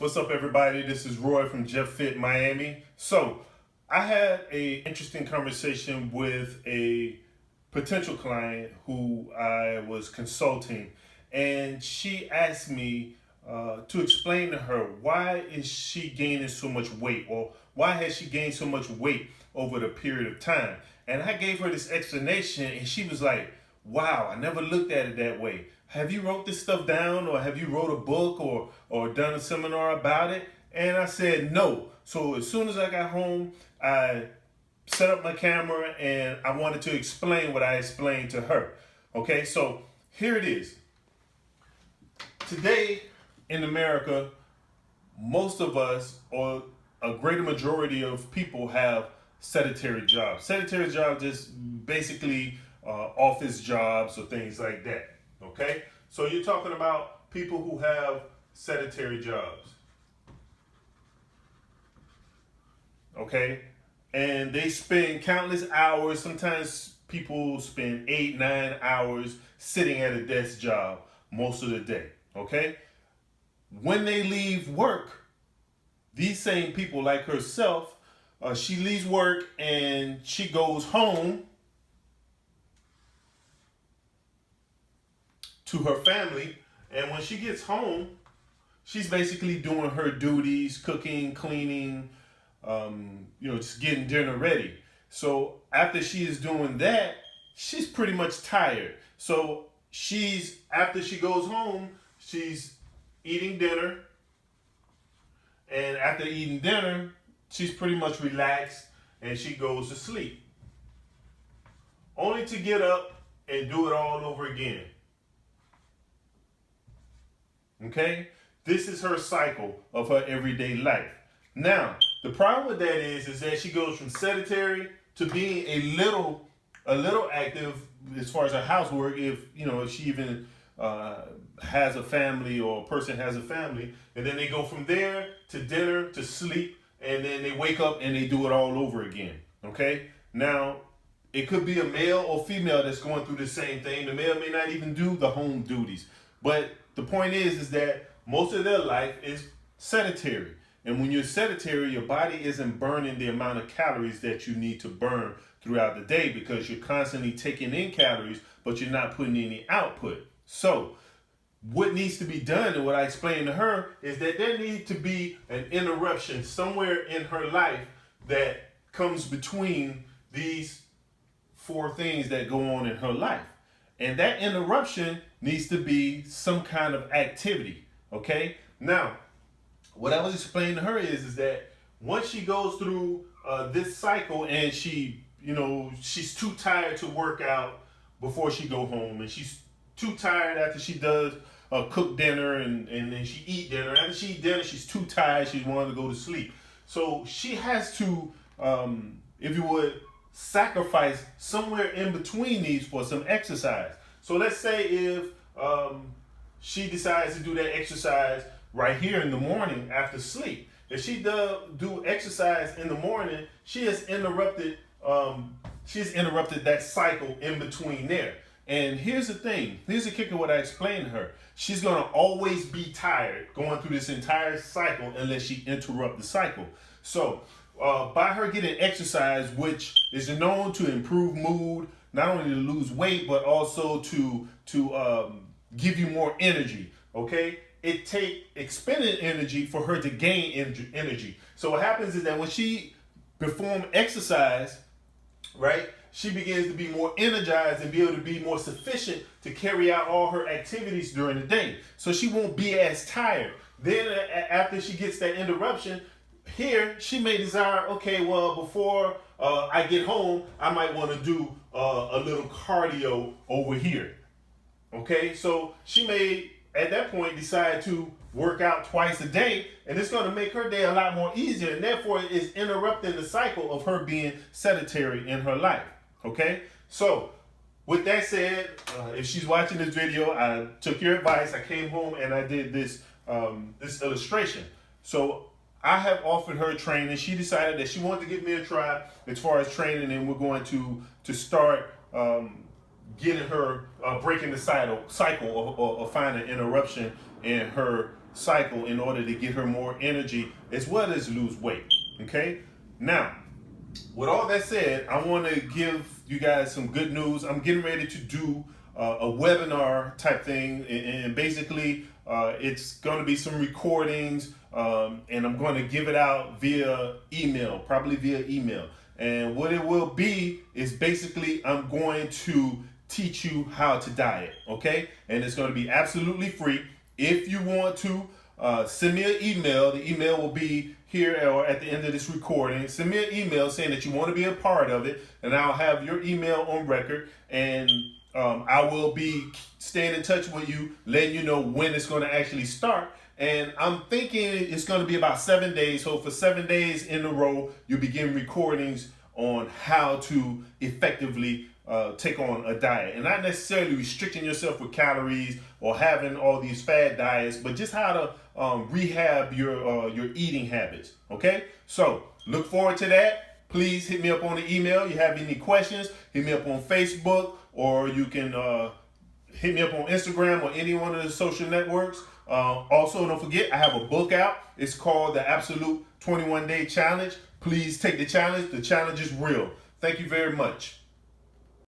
What's up, everybody? This is Roy from Jeff Fit Miami. So, I had a interesting conversation with a potential client who I was consulting, and she asked me to explain to her why is she gaining so much weight, or why has she gained so much weight over the period of time. And I gave her this explanation, and she was like, "Wow, I never looked at it that way. Have you wrote this stuff down, or have you wrote a book, or done a seminar about it?" And I said no. So as soon as I got home, I set up my camera and I wanted to explain what I explained to her. Okay, so here it is. Today in America, most of us, or a greater majority of people, have sedentary jobs. Sedentary jobs just basically office jobs or things like that. Okay, so you're talking about people who have sedentary jobs. Okay, and they spend countless hours. Sometimes people spend 8, 9 hours sitting at a desk job most of the day. Okay, when they leave work, these same people, like herself, she leaves work and she goes home to her family. And when she gets home, she's basically doing her duties, cooking, cleaning, just getting dinner ready. So after she is doing that, she's pretty much tired. So after she goes home, she's eating dinner. And after eating dinner, she's pretty much relaxed and she goes to sleep. Only to get up and do it all over again. Okay? This is her cycle of her everyday life. Now, the problem with that is that she goes from sedentary to being a little active as far as her housework, if she even has a family, or a person has a family, and then they go from there to dinner to sleep, and then they wake up and they do it all over again. Okay? Now, it could be a male or female that's going through the same thing. The male may not even do the home duties. But the point is that most of their life is sedentary. And when you're sedentary, your body isn't burning the amount of calories that you need to burn throughout the day, because you're constantly taking in calories, but you're not putting any output. So what needs to be done, and what I explained to her, is that there needs to be an interruption somewhere in her life that comes between these four things that go on in her life. And that interruption needs to be some kind of activity. Okay? Now, what I was explaining to her is that once she goes through this cycle, and she's too tired to work out before she go home, and she's too tired after she does cook dinner, and then she eat dinner. After she eat dinner, she's too tired. She wants to go to sleep. So she has to, if you would, sacrifice somewhere in between these for some exercise. So let's say if she decides to do that exercise right here in the morning after sleep. If she does do exercise in the morning, she has interrupted that cycle in between there. And here's the thing. Here's the kicker, what I explained to her. She's going to always be tired going through this entire cycle unless she interrupts the cycle. So by her getting exercise, which is known to improve mood, not only to lose weight, but also to give you more energy, okay? It takes expended energy for her to gain energy. So what happens is that when she performs exercise, right, she begins to be more energized and be able to be more sufficient to carry out all her activities during the day. So she won't be as tired. Then after she gets that interruption, here she may desire, okay, well, before I get home, I might want to do a little cardio over here. Okay, so she may at that point decide to work out twice a day, and it's going to make her day a lot more easier, and therefore it's interrupting the cycle of her being sedentary in her life. Okay, so with that said, if she's watching this video, I took your advice. I came home and I did this illustration. So I have offered her training. She decided that she wanted to give me a try as far as training, and we're going to start getting her breaking the cycle or find an interruption in her cycle in order to get her more energy as well as lose weight. Okay, now with all that said, I want to give you guys some good news. I'm getting ready to do a webinar type thing, and basically it's going to be some recordings, and I'm going to give it out via email, probably via email. And what it will be is basically I'm going to teach you how to diet, okay? And it's going to be absolutely free. If you want to, send me an email. The email will be here or at the end of this recording. Send me an email saying that you want to be a part of it, and I'll have your email on record, and I will be staying in touch with you, letting you know when it's going to actually start. And I'm thinking it's going to be about 7 days. So for 7 days in a row, you begin recordings on how to effectively take on a diet, and not necessarily restricting yourself with calories or having all these fad diets, but just how to rehab your eating habits. Okay, so look forward to that. Please hit me up on the email. You have any questions, hit me up on Facebook, or you can hit me up on Instagram or any one of the social networks. Also, don't forget, I have a book out. It's called The Absolute 21 Day Challenge. Please take the challenge. The challenge is real. Thank you very much.